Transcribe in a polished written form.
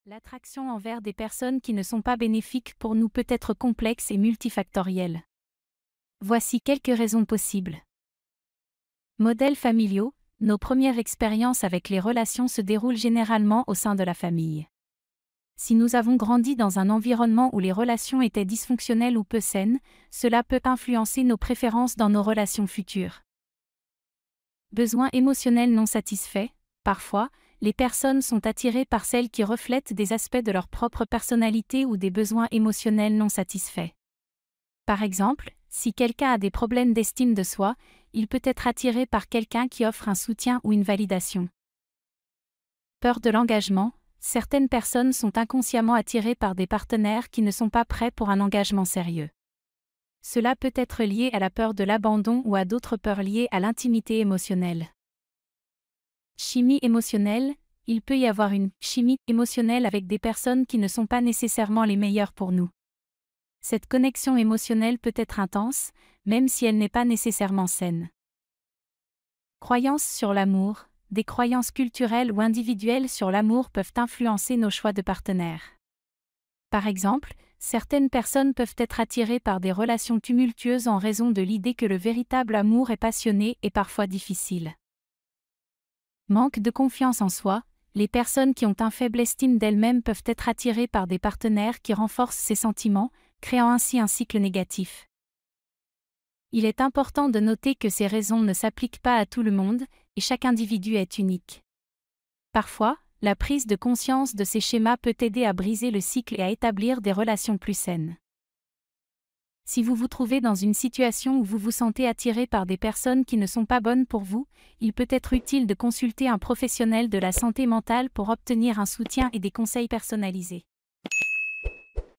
L'attraction envers des personnes qui ne sont pas bénéfiques pour nous peut être complexe et multifactorielle. Voici quelques raisons possibles. Modèles familiaux, nos premières expériences avec les relations se déroulent généralement au sein de la famille. Si nous avons grandi dans un environnement où les relations étaient dysfonctionnelles ou peu saines, cela peut influencer nos préférences dans nos relations futures. Besoins émotionnels non satisfaits. Parfois, les personnes sont attirées par celles qui reflètent des aspects de leur propre personnalité ou des besoins émotionnels non satisfaits. Par exemple, si quelqu'un a des problèmes d'estime de soi, il peut être attiré par quelqu'un qui offre un soutien ou une validation. Peur de l'engagement. Certaines personnes sont inconsciemment attirées par des partenaires qui ne sont pas prêts pour un engagement sérieux. Cela peut être lié à la peur de l'abandon ou à d'autres peurs liées à l'intimité émotionnelle. Chimie émotionnelle. Il peut y avoir une chimie émotionnelle avec des personnes qui ne sont pas nécessairement les meilleures pour nous. Cette connexion émotionnelle peut être intense, même si elle n'est pas nécessairement saine. Croyances sur l'amour. Des croyances culturelles ou individuelles sur l'amour peuvent influencer nos choix de partenaires. Par exemple, certaines personnes peuvent être attirées par des relations tumultueuses en raison de l'idée que le véritable amour est passionné et parfois difficile. Manque de confiance en soi. Les personnes qui ont un faible estime d'elles-mêmes peuvent être attirées par des partenaires qui renforcent ces sentiments, créant ainsi un cycle négatif. Il est important de noter que ces raisons ne s'appliquent pas à tout le monde, et chaque individu est unique. Parfois, la prise de conscience de ces schémas peut aider à briser le cycle et à établir des relations plus saines. Si vous vous trouvez dans une situation où vous vous sentez attiré par des personnes qui ne sont pas bonnes pour vous, il peut être utile de consulter un professionnel de la santé mentale pour obtenir un soutien et des conseils personnalisés.